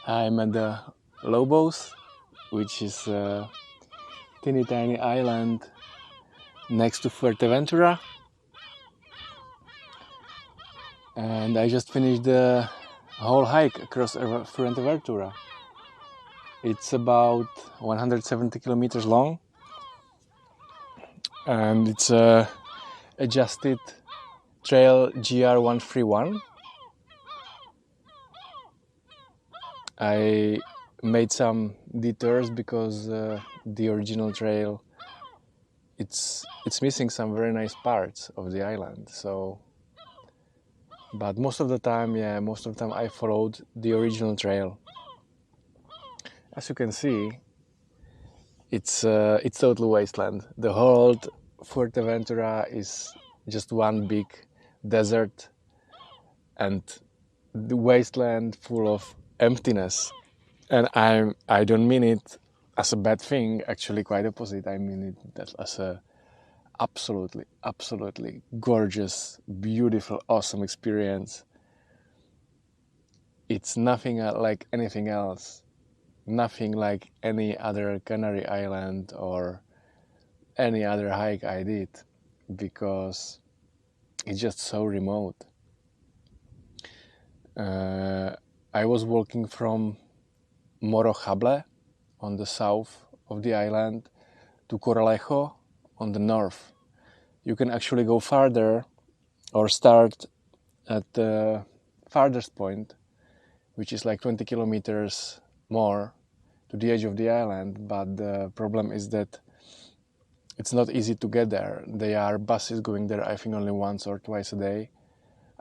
I'm at the Lobos, which is a teeny tiny island next to Fuerteventura. And I just finished the whole hike across Fuerteventura. It's about 170 kilometers long, and it's a adjusted trail GR131. I made some detours because the original trail it's missing some very nice parts of the island. But most of the time I followed the original trail. As you can see, it's total wasteland. The whole Fuerteventura is just one big desert and the wasteland full of emptiness. And I don't mean it as a bad thing, actually quite opposite. I mean it as a absolutely gorgeous, beautiful, awesome experience. It's nothing like anything else. Nothing like any other Canary island or any other hike I did, because it's just so remote. I was walking from Morro on the south of the island to Coralejo on the north. You can actually go farther or start at the farthest point, which is like 20 kilometers more to the edge of the island, but the problem is that it's not easy to get there. There are buses going there, I think, only once or twice a day.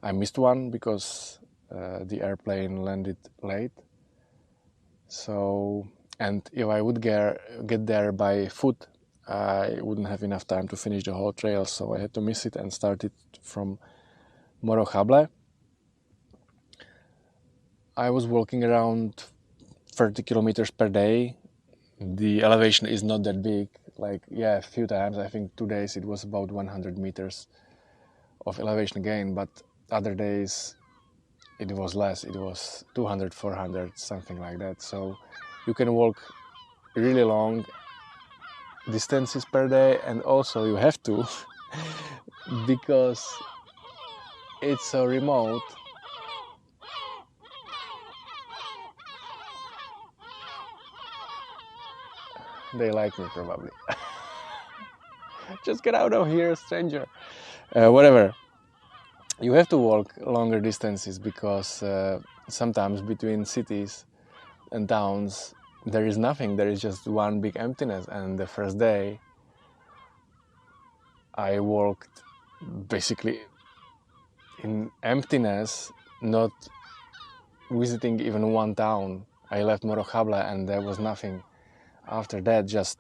I missed one because the airplane landed late. So, and if I would get there by foot, I wouldn't have enough time to finish the whole trail, so I had to miss it and start it from Morro. I was walking around 30 kilometers per day. The elevation is not that big. A few times, I think 2 days, it was about 100 meters of elevation gain, but other days it was less. It was 200, 400, something like that. So you can walk really long distances per day, and also you have to because it's so remote. They like me probably. Just get out of here, stranger. Whatever. You have to walk longer distances because sometimes between cities and towns there is nothing. There is just one big emptiness. And the first day I walked basically in emptiness, not visiting even one town. I left Morro and there was nothing. After that, just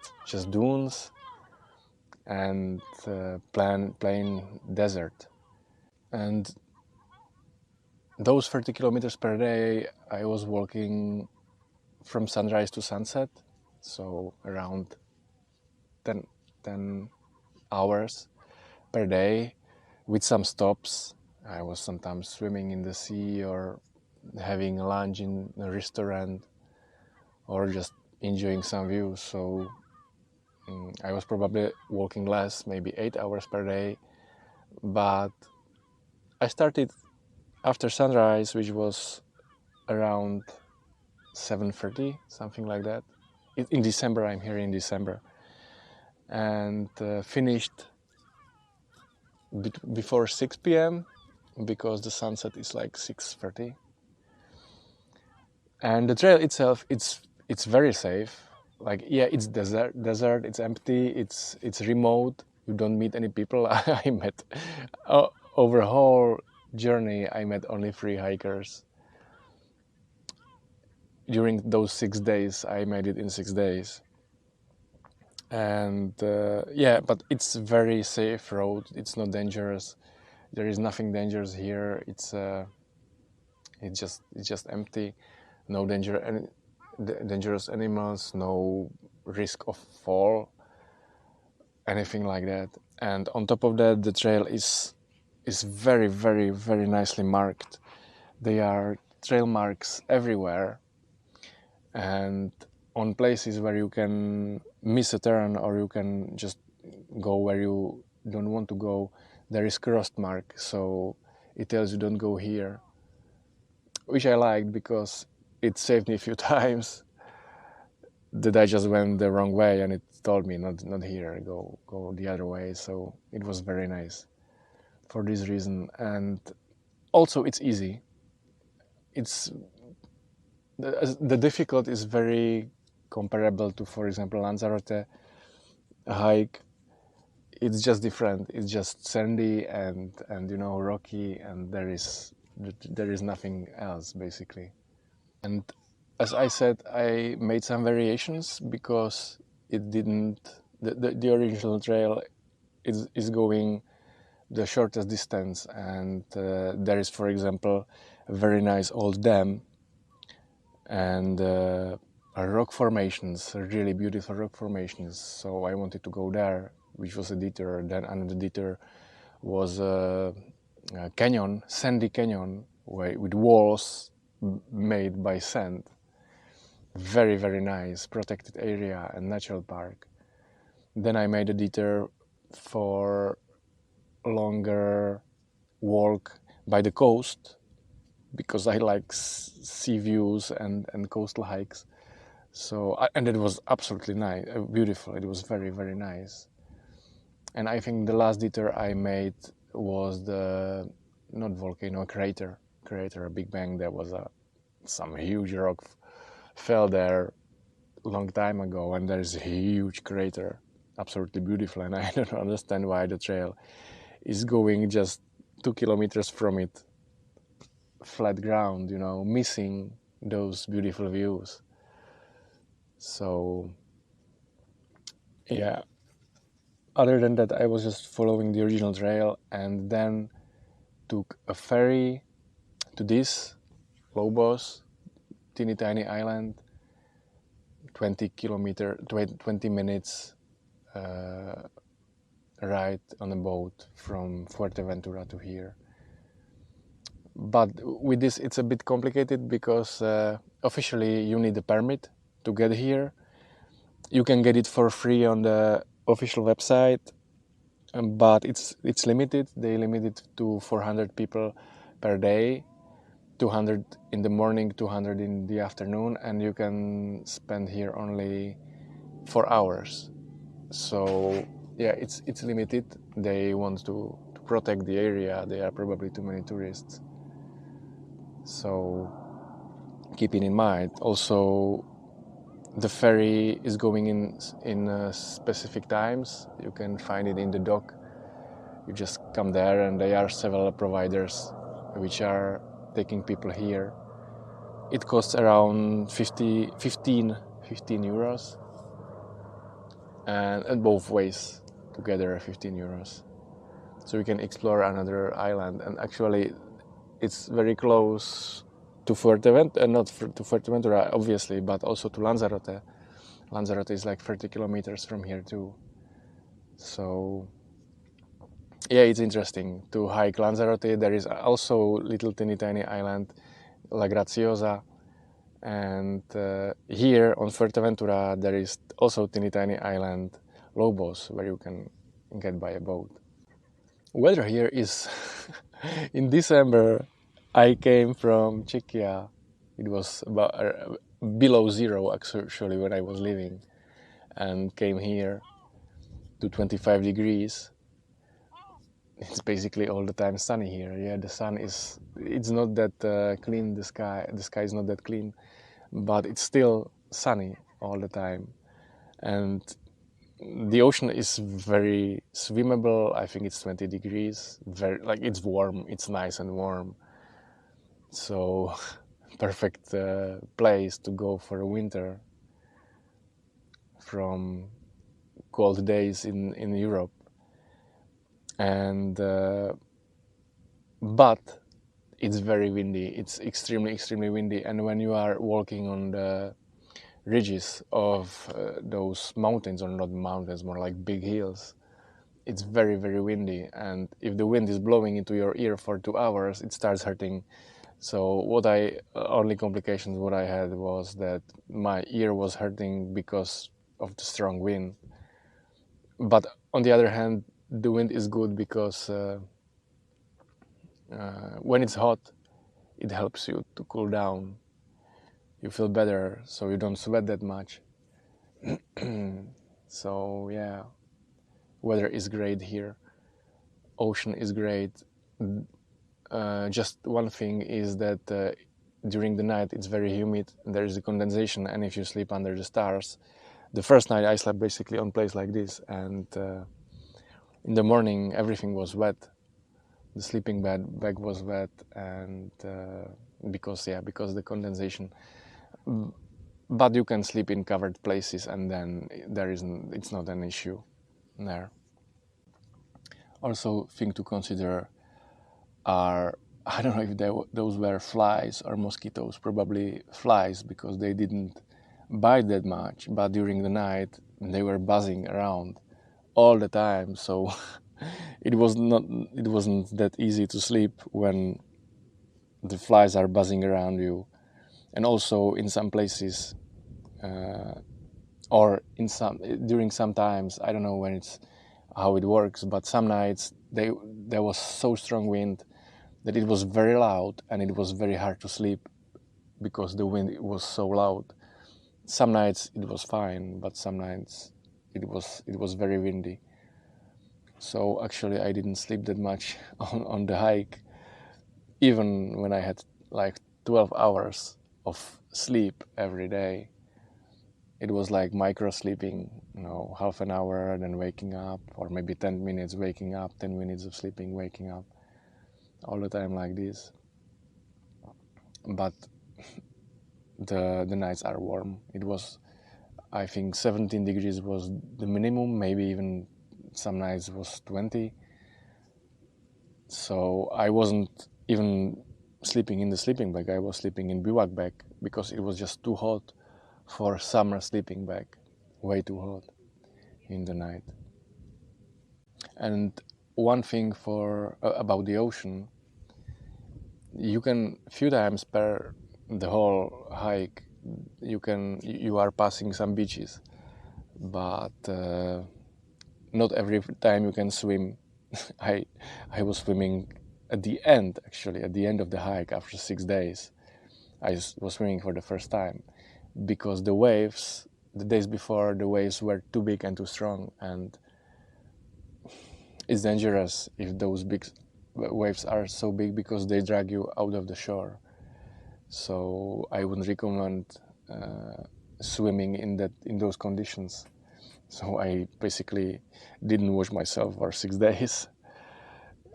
dunes and plain desert. And those 30 kilometers per day, I was walking from sunrise to sunset, so around 10 hours per day with some stops. I was sometimes swimming in the sea or having lunch in a restaurant or just enjoying some views. So I was probably walking less, maybe 8 hours per day, but I started after sunrise, which was around 7:30, something like that. In December, I'm here in December, and finished before 6 p.m. because the sunset is like 6:30. And the trail itself, it's very safe. It's desert, it's empty, it's remote. You don't meet any people. I met over the whole journey, I met only 3 hikers. During those 6 days, I made it in 6 days. And but it's very safe road. It's not dangerous. There is nothing dangerous here. It's just empty. No dangerous animals, no risk of fall, anything like that. And on top of that, the trail is very, very, very nicely marked. There are trail marks everywhere. and on places where you can miss a turn or you can just go where you don't want to go, there is crossed mark, so it tells you don't go here, which I liked because it saved me a few times that I just went the wrong way and it told me not here, go the other way. So it was very nice for this reason. And also it's easy. It's the difficult is very comparable to, for example, Lanzarote hike. It's just different. It's just sandy and rocky, and there is nothing else basically. And as I said, I made some variations because it didn't. The original trail is going the shortest distance, and there is, for example, a very nice old dam and rock formations, really beautiful rock formations. So I wanted to go there, which was a detour. Then another detour was a canyon, sandy canyon, with walls made by sand. Very, very nice, protected area and natural park. Then I made a detour for a longer walk by the coast because I like sea views and coastal hikes. So, and it was absolutely nice, beautiful. It was very, very nice. And I think the last detour I made was the, not volcano, crater, a Big Bang. There was some huge rock fell there a long time ago, and there's a huge crater, absolutely beautiful. And I don't understand why the trail is going just 2 kilometers from it, flat ground, missing those beautiful views. So yeah, other than that, I was just following the original trail and then took a ferry to this Lobos, teeny tiny island, 20 minutes ride on a boat from Fuerteventura to here. But with this, it's a bit complicated because officially you need a permit to get here. You can get it for free on the official website, but it's limited. They limit it to 400 people per day, 200 in the morning, 200 in the afternoon, and you can spend here only 4 hours. So yeah, it's limited. They want to protect the area. There are probably too many tourists. So keeping in mind, also the ferry is going in specific times. You can find it in the dock. You just come there, and there are several providers which are taking people here. It costs around 15 euros, and both ways together 15 euros. So we can explore another island, and actually it's very close to Fuerteventura, not to Fuerteventura obviously, but also to Lanzarote. Lanzarote is like 30 kilometers from here too. So yeah, it's interesting to hike Lanzarote. There is also little teeny tiny island La Graciosa, and here on Fuerteventura there is also teeny tiny island Lobos where you can get by a boat. Weather here is in December I came from Czechia. It was about below zero actually when I was leaving, and came here to 25 degrees. It's basically all the time sunny here. Yeah, the sun it's not that clean, the sky is not that clean, but it's still sunny all the time. And the ocean is very swimmable. I think it's 20 degrees, it's warm, it's nice and warm. So perfect place to go for a winter from cold days in Europe. And but it's very windy. It's extremely windy. And when you are walking on the ridges of those mountains, or not mountains, more like big hills, it's very windy. And if the wind is blowing into your ear for 2 hours, it starts hurting. So only complications what I had was that my ear was hurting because of the strong wind. But on the other hand, the wind is good because when it's hot, it helps you to cool down. You feel better, so you don't sweat that much. So yeah, weather is great here. Ocean is great. Just one thing is that during the night it's very humid. There is a condensation, and if you sleep under the stars, the first night I slept basically on place like this, and in the morning everything was wet. The sleeping bag was wet, and because the condensation. But you can sleep in covered places, and then it's not an issue there. Also, thing to consider are, I don't know if those were flies or mosquitoes, probably flies because they didn't bite that much, but during the night they were buzzing around all the time, so it wasn't that easy to sleep when the flies are buzzing around you. And also in some places or during some times, I don't know how it works, but some nights there was so strong wind that it was very loud and it was very hard to sleep because the wind was so loud. Some nights it was fine, but some nights it was very windy. So actually I didn't sleep that much on the hike, even when I had like 12 hours of sleep every day. It was like micro sleeping, half an hour and then waking up, or maybe 10 minutes waking up, 10 minutes of sleeping, waking up, all the time like this. But the nights are warm. It was, I think 17 degrees was the minimum, maybe even some nights was 20. So I wasn't even sleeping in the sleeping bag. I was sleeping in bivouac bag because it was just too hot for summer sleeping bag, way too hot in the night. And one thing about the ocean, you can few times per the whole hike you are passing some beaches, but not every time you can swim. I was swimming at the end of the hike after 6 days. I was swimming for the first time because the days before, the waves were too big and too strong, and it's dangerous if those big waves are so big because they drag you out of the shore. So I wouldn't recommend swimming in those conditions. So I basically didn't wash myself for 6 days,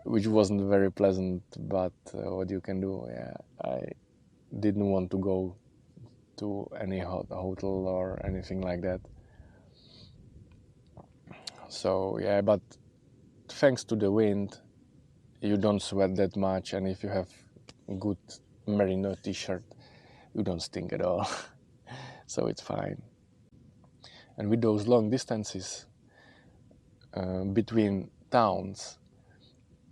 which wasn't very pleasant. But what you can do? Yeah, I didn't want to go to any hotel or anything like that. So yeah, but thanks to the wind, you don't sweat that much, and if you have good merino t-shirt, you don't stink at all. So it's fine. And with those long distances between towns,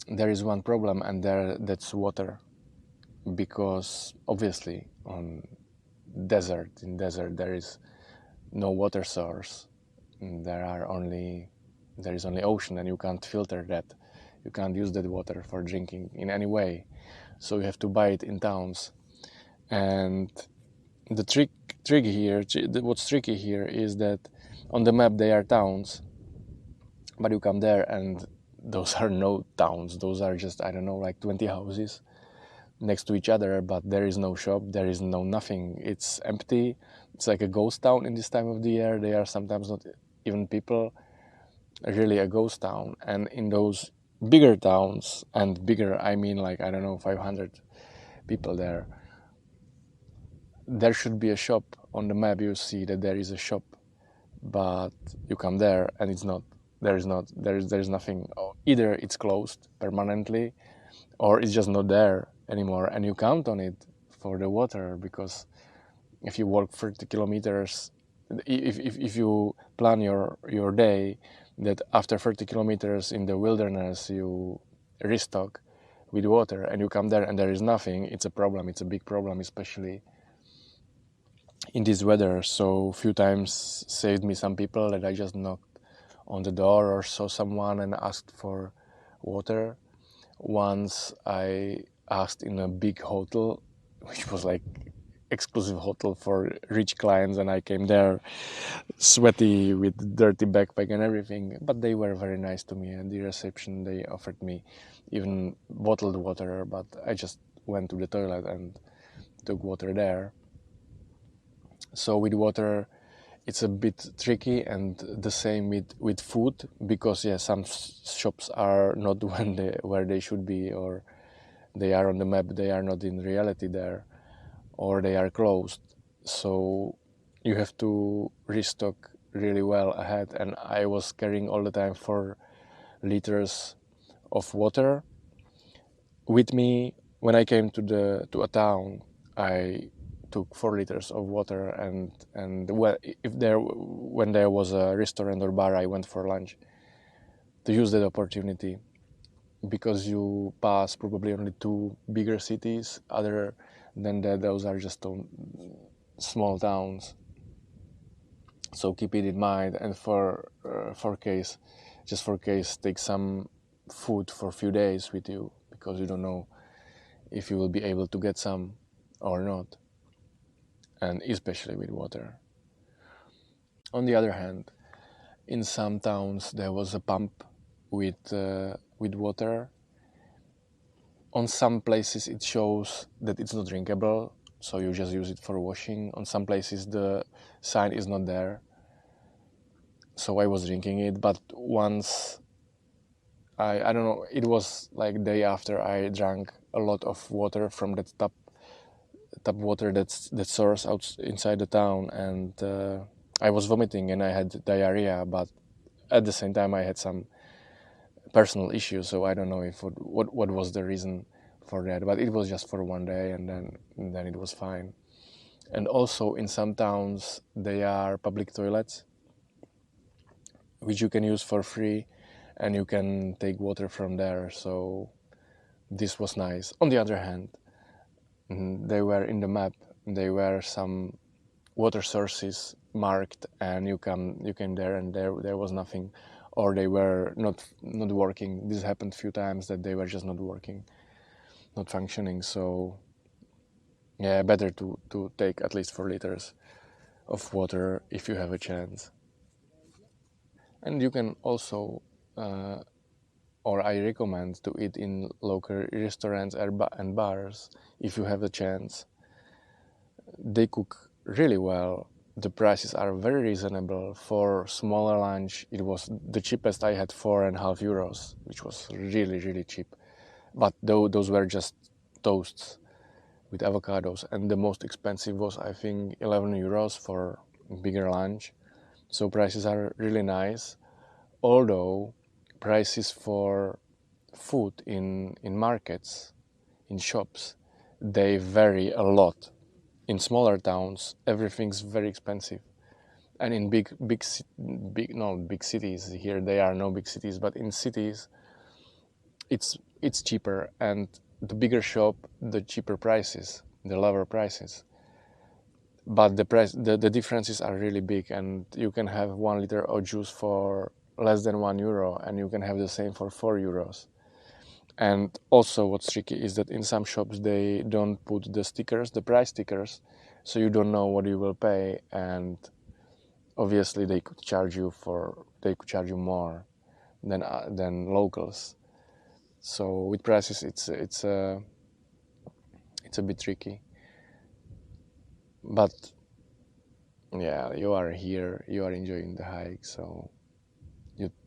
there is one problem, and that's water, because obviously in desert there is no water source. There is only ocean, and you can't filter that. You can't use that water for drinking in any way, so you have to buy it in towns. And the what's tricky here is that on the map they are towns, but you come there and those are no towns. Those are just, I don't know, like 20 houses next to each other, but there is no shop, there is no nothing. It's empty. It's like a ghost town in this time of the year. They are sometimes not even people, really a ghost town. And in those bigger towns, and bigger I mean like, I don't know, 500 people there should be a shop. On the map you see that there is a shop, but you come there and it's not. There's nothing. Either it's closed permanently, or it's just not there anymore, and you count on it for the water, because if you walk 30 kilometers, if you plan your day that after 30 kilometers in the wilderness you restock, with water, and you come there and there is nothing, it's a problem. It's a big problem, especially in this weather. So few times saved me some people that I just knocked on the door or saw someone and asked for water. Once I asked in a big hotel, which was like exclusive hotel for rich clients, and I came there sweaty with dirty backpack and everything, but they were very nice to me, and the reception, they offered me even bottled water, but I just went to the toilet and took water there. So with water it's a bit tricky, and the same with food, because yeah, some shops are not where they should be, or they are on the map, they are not in reality there, or they are closed. So you have to restock really well ahead, and I was carrying all the time 4 liters of water with me. When I came to a town, I took 4 liters of water, and when there was a restaurant or bar, I went for lunch to use that opportunity, because you pass probably only 2 bigger cities. Other than that, those are just small towns. So keep it in mind, and for case, take some food for a few days with you, because you don't know if you will be able to get some or not, and especially with water. On the other hand, in some towns there was a pump with water. On some places it shows that it's not drinkable, so you just use it for washing. On some places the sign is not there, so I was drinking it. But once I don't know, it was like day after I drank a lot of water from that tap water that source out inside the town, and I was vomiting and I had diarrhea, but at the same time I had some personal issues, so I don't know if what was the reason for that, but it was just for one day, and then it was fine. And also in some towns they are public toilets which you can use for free, and you can take water from there, so this was nice. On the other hand, they were in the map, they were some water sources marked, and you came there and there was nothing, or they were not working. This happened a few times, that they were just not working, not functioning. So yeah, better to take at least 4 liters of water if you have a chance. And you can also or I recommend to eat in local restaurants and bars if you have a chance. They cook really well. The prices are very reasonable. For smaller lunch, it was the cheapest I had, 4.5 euros, which was really, really cheap. But those were just toasts with avocados, and the most expensive was, I think, 11 euros for bigger lunch. So prices are really nice. Although prices for food in markets, in shops, they vary a lot. In smaller towns, everything's very expensive, and in big cities, here they are no big cities, but in cities it's cheaper, and the bigger shop, the cheaper prices, the lower prices. But the differences are really big, and you can have 1 liter of juice for less than €1, and you can have the same for €4. And also what's tricky is that in some shops they don't put the price stickers, so you don't know what you will pay, and obviously they could charge you more than locals. So with prices it's a bit tricky. But yeah, you are here, you are enjoying the hike, so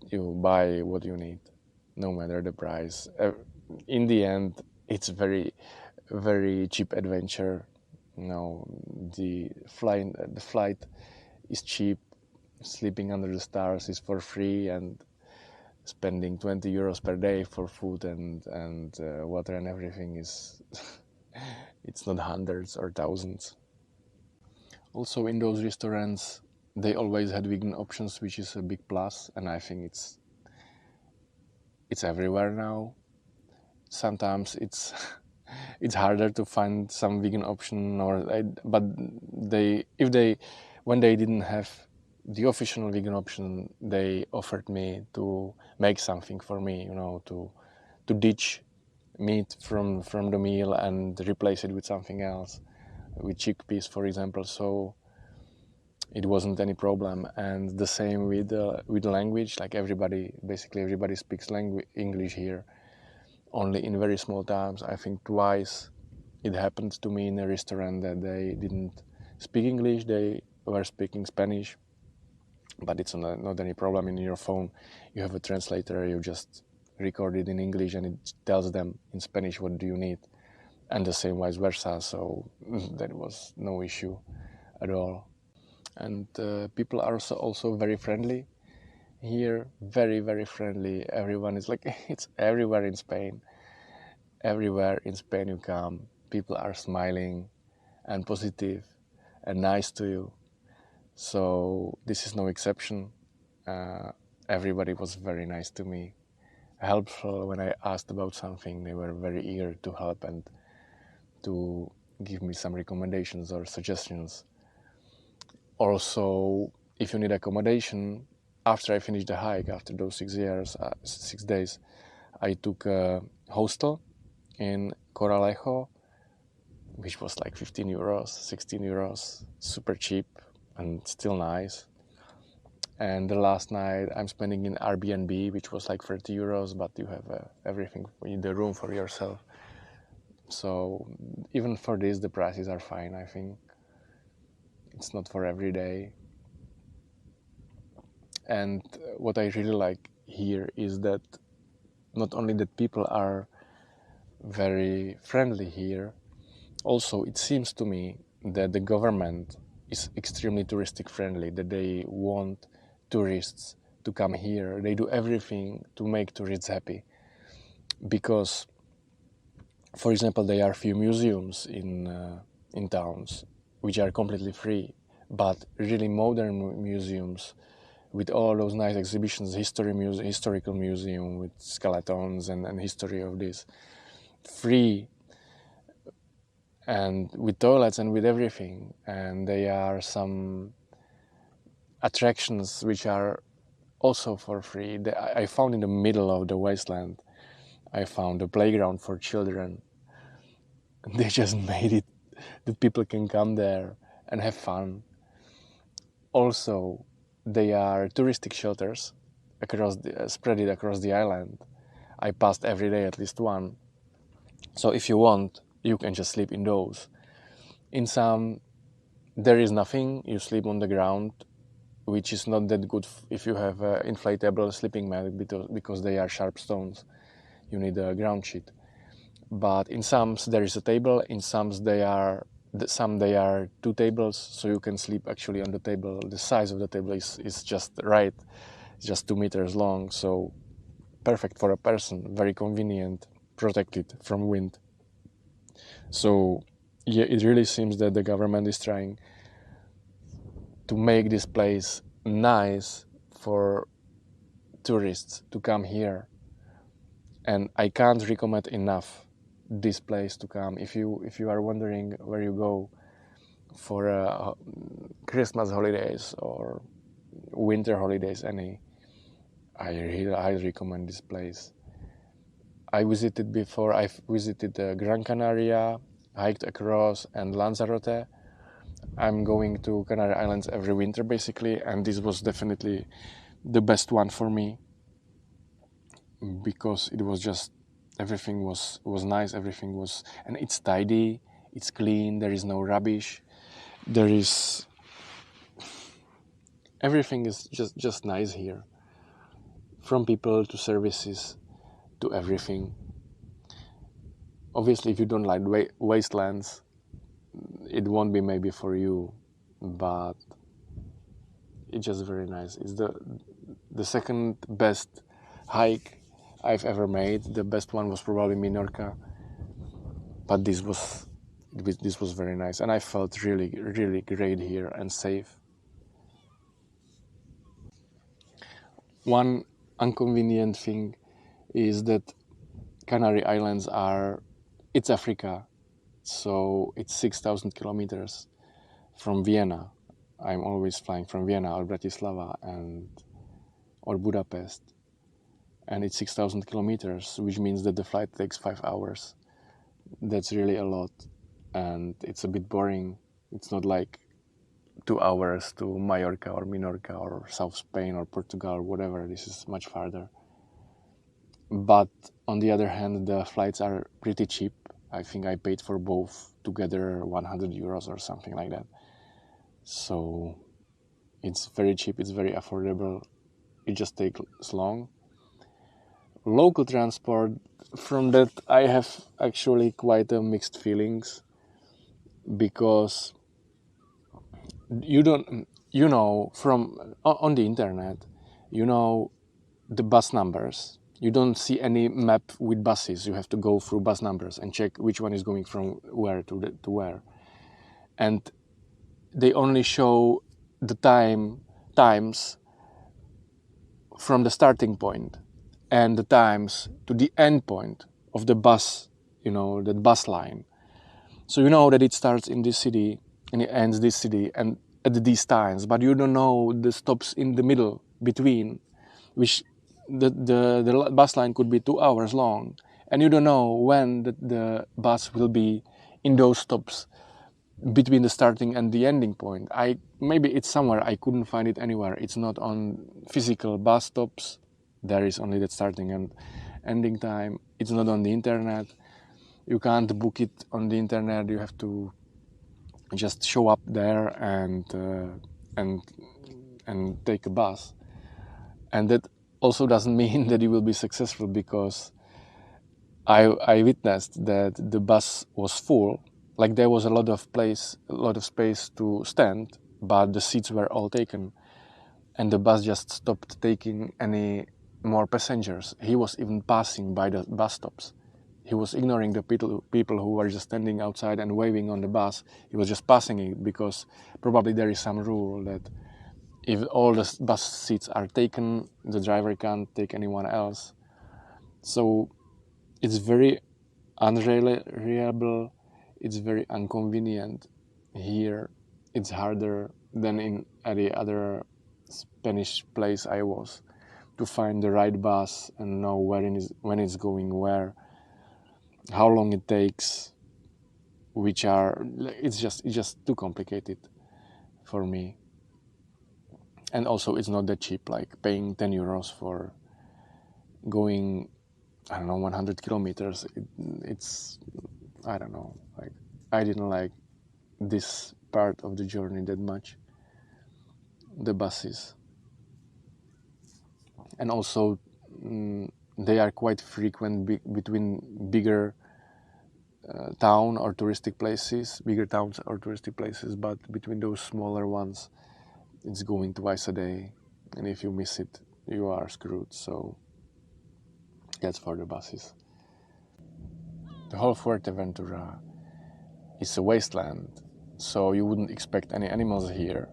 you buy what you need, no matter the price. In the end, it's very, very cheap adventure. You know, the flight is cheap. Sleeping under the stars is for free, and spending 20 euros per day for food and water and everything is it's not hundreds or thousands. Also, in those restaurants, they always had vegan options, which is a big plus, and I think it's everywhere now. sometimes it's it's harder to find some vegan option, but when they didn't have the official vegan option, they offered me to make something for me, to ditch meat from the meal and replace it with something else, with chickpeas, for example. So it wasn't any problem. And the same with the language. Like basically everybody speaks English here. Only in very small towns, I think twice it happened to me in a restaurant that they didn't speak English, they were speaking Spanish. But it's not any problem. In your phone you have a translator, you just record it in English and it tells them in Spanish what do you need, and the same vice versa. So that was no issue at all. And people are also very friendly here, very, very friendly. Everyone is like, it's everywhere in Spain. Everywhere in Spain you come, people are smiling and positive and nice to you. So this is no exception. Everybody was very nice to me, helpful. When I asked about something, they were very eager to help and to give me some recommendations or suggestions. Also, if you need accommodation, after I finished the hike, after those 6 days, I took a hostel in Coralejo, which was like 15 euros, 16 euros, super cheap and still nice. And the last night I'm spending in Airbnb, which was like 30 euros, but you have everything, in the room for yourself. So even for this, the prices are fine, I think. It's not for every day. And what I really like here is that not only that people are very friendly here, also it seems to me that the government is extremely touristic friendly, that they want tourists to come here. They do everything to make tourists happy. Because, for example, there are few museums in towns which are completely free, but really modern museums with all those nice exhibitions, historical museum with skeletons and history of this, free and with toilets and with everything. And there are some attractions which are also for free. I found in the middle of the wasteland, I found a playground for children. They just made it that people can come there and have fun. Also, they are touristic shelters spread it across the island. I passed every day at least one. So if you want, you can just sleep in those. In some, there is nothing. You sleep on the ground, which is not that good if you have an inflatable sleeping mat, because they are sharp stones. You need a ground sheet. But in some there is a table. In some they are two tables, so you can sleep actually on the table. The size of the table is just right. It's just 2 meters long, so perfect for a person. Very convenient, protected from wind. So yeah, it really seems that the government is trying to make this place nice for tourists to come here. And I can't recommend enough this place to come. If you are wondering where you go for Christmas holidays or winter holidays, I really highly recommend this place. I visited before. I've visited Gran Canaria, hiked across, and Lanzarote. I'm going to Canary Islands every winter basically, and this was definitely the best one for me, because it was just, everything was nice, and it's tidy, it's clean, there is no rubbish, everything is just nice here, from people to services to everything. Obviously, if you don't like wastelands, it won't be maybe for you, but it's just very nice. It's the second best hike I've ever made. The best one was probably Minorca, but this was very nice, and I felt really, really great here and safe. One inconvenient thing is that Canary Islands it's Africa, so it's 6,000 kilometers from Vienna. I'm always flying from Vienna or Bratislava or Budapest, and it's 6,000 kilometers, which means that the flight takes 5 hours. That's really a lot, and it's a bit boring. It's not like 2 hours to Mallorca or Minorca or South Spain or Portugal or whatever. This is much farther. But on the other hand, the flights are pretty cheap. I think I paid for both together 100 euros or something like that. So it's very cheap, it's very affordable. It just takes long. Local transport, from that I have actually quite a mixed feelings, because from on the internet, the bus numbers. You don't see any map with buses. You have to go through bus numbers and check which one is going from where to where. And they only show the times from the starting point and the times to the end point of the bus, the bus line. So you know that it starts in this city and it ends this city and at these times, but you don't know the stops in the middle between, which the bus line could be 2 hours long, and you don't know when the bus will be in those stops between the starting and the ending point. Maybe it's somewhere, I couldn't find it anywhere. It's not on physical bus stops. There is only that starting and ending time. It's not on the internet. You can't book it on the internet. You have to just show up there and take a bus. And that also doesn't mean that you will be successful, because I witnessed that the bus was full. Like there was a lot of space to stand, but the seats were all taken, and the bus just stopped taking any more passengers. He was even passing by the bus stops. He was ignoring the people who were just standing outside and waving on the bus. He was just passing it, because probably there is some rule that if all the bus seats are taken, the driver can't take anyone else. So it's very unreliable, it's very inconvenient. Here it's harder than in any other Spanish place I was, to find the right bus and know when it's going where, how long it takes, it's just too complicated for me. And also it's not that cheap, like paying 10 euros for going, 100 kilometers. It's, I don't know, like I didn't like this part of the journey that much, the buses. And also they are quite frequent between bigger towns or touristic places, but between those smaller ones, it's going twice a day, and if you miss it, you are screwed. So that's for the buses. The whole Fuerteventura is a wasteland, so you wouldn't expect any animals here,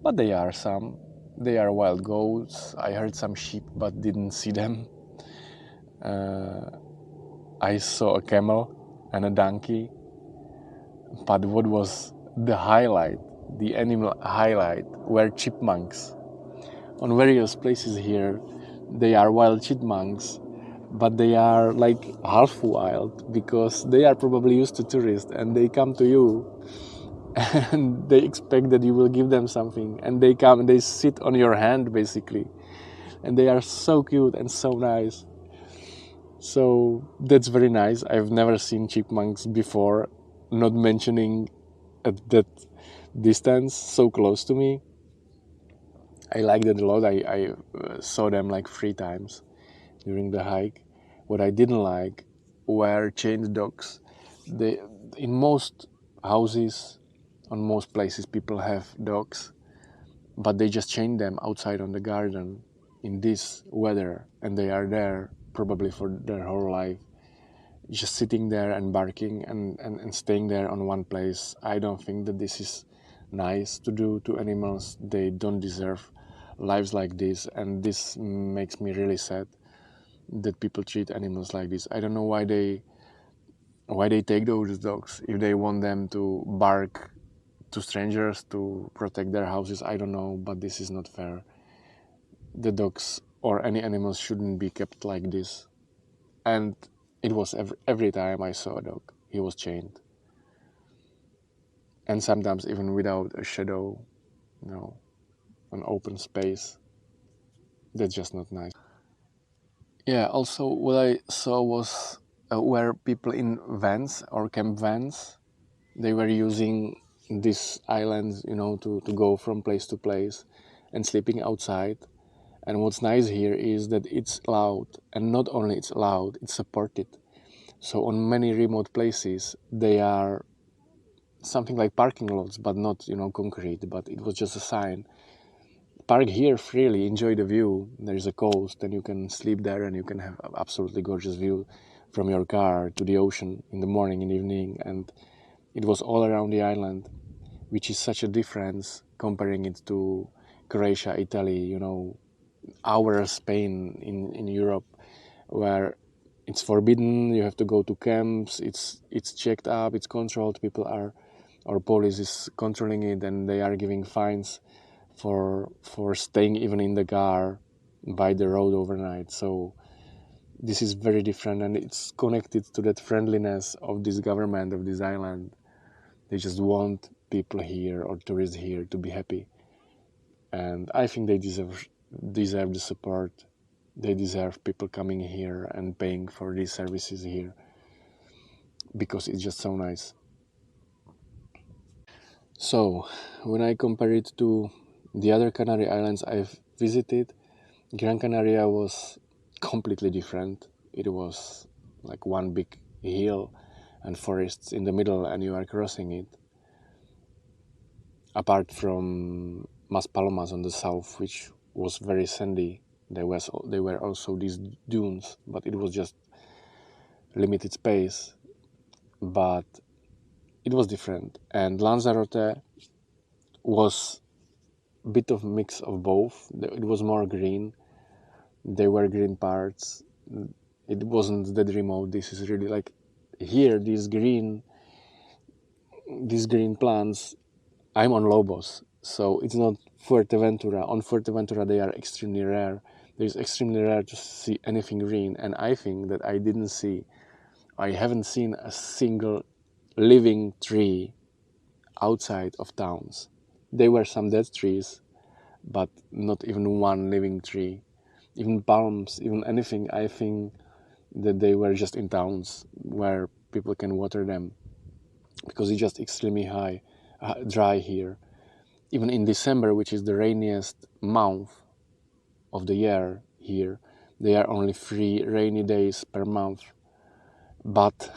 but there are some. They are wild goats. I heard some sheep, but didn't see them. I saw a camel and a donkey, but what was the highlight, the animal highlight, were chipmunks. On various places here, they are wild chipmunks, but they are like half wild, because they are probably used to tourists and they come to you and they expect that you will give them something, and they come and they sit on your hand basically, and they are so cute and so nice. So that's very nice. I've never seen chipmunks before, not mentioning at that distance, so close to me. I like that a lot. I saw them like 3 times during the hike. What I didn't like were chained dogs. In most houses, on most places, people have dogs, but they just chain them outside on the garden in this weather, and they are there probably for their whole life, just sitting there and barking and staying there on one place. I don't think that this is nice to do to animals. They don't deserve lives like this, and this makes me really sad that people treat animals like this. I don't know why they take those dogs. If they want them to bark to strangers to protect their houses, I don't know, but this is not fair. The dogs or any animals shouldn't be kept like this. And it was every time I saw a dog, he was chained. And sometimes even without a shadow, an open space. That's just not nice. Yeah, also what I saw was where people in vans or camp vans, they were using these islands, to go from place to place and sleeping outside. And what's nice here is that it's allowed, and not only it's allowed, it's supported. So on many remote places, they are something like parking lots, but not, concrete, but it was just a sign. Park here freely, enjoy the view. There's a coast and you can sleep there and you can have an absolutely gorgeous view from your car to the ocean in the morning and evening. And it was all around the island, which is such a difference comparing it to Croatia, Italy, our Spain in Europe, where it's forbidden. You have to go to camps. It's checked up. It's controlled. People are, or police is controlling it, and they are giving fines for staying even in the car by the road overnight. So this is very different, and it's connected to that friendliness of this government of this island. They just want people here or tourists here to be happy, and I think they deserve the support. They deserve people coming here and paying for these services here because it's just so nice. So when I compare it to the other Canary Islands I've visited, Gran Canaria was completely different. It was like one big hill and forests in the middle, and you are crossing it. Apart from Maspalomas on the south, which was very sandy, there were also these dunes, but it was just limited space. But it was different, and Lanzarote was a bit of mix of both. It was more green. There were green parts. It wasn't that remote. This is really like here. These green plants. I'm on Lobos, so it's not Fuerteventura. On Fuerteventura, they are extremely rare. It's extremely rare to see anything green, and I think that I haven't seen a single living tree outside of towns. There were some dead trees, but not even one living tree. Even palms, even anything, I think that they were just in towns where people can water them because it's just extremely dry here. Even in December, which is the rainiest month of the year here, there are only 3 rainy days per month, but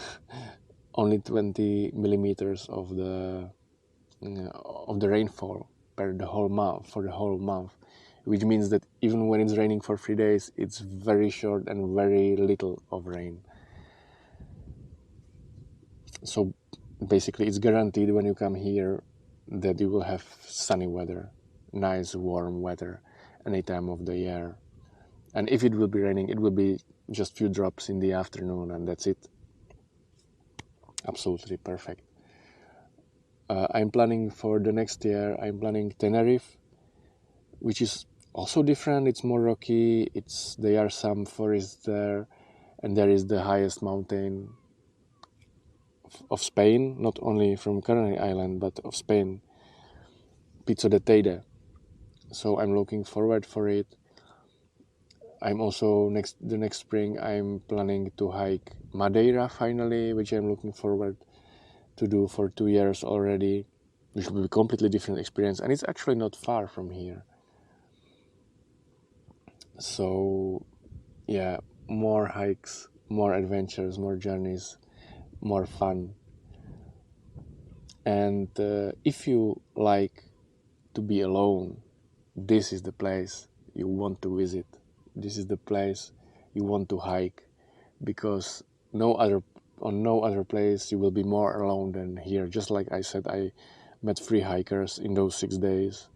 only 20 millimeters of the rainfall for the whole month, which means that even when it's raining for 3 days, it's very short and very little of rain. So basically, it's guaranteed when you come here that you will have sunny weather, nice warm weather any time of the year. And if it will be raining, it will be just few drops in the afternoon, and that's it. Absolutely perfect. I'm planning for the next year, I'm planning Tenerife, which is also different. It's more rocky. There are some forests there, and there is the highest mountain of Spain, not only from Canary Island, but of Spain, Pico de Teide. So I'm looking forward for it. I'm also the next spring I'm planning to hike Madeira finally, which I'm looking forward to do for 2 years already, which will be a completely different experience, and it's actually not far from here. So yeah, more hikes, more adventures, more journeys, more fun. And if you like to be alone, this is the place you want to visit. This is the place you want to hike, because on no other place you will be more alone than here. Just like I said, I met 3 hikers in those 6 days,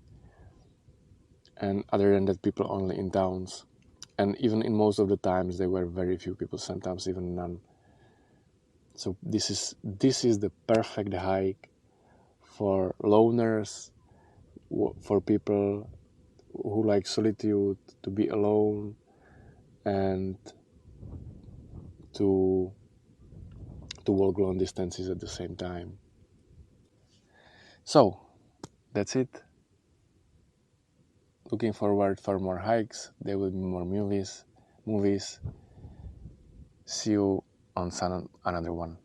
and other than that, people only in towns. and even in most of the times there were very few people, sometimes even none. So this is the perfect hike for loners, for people who like solitude, to be alone and to walk long distances at the same time. So that's it. Looking forward for more hikes. There will be more movies. See you on another one.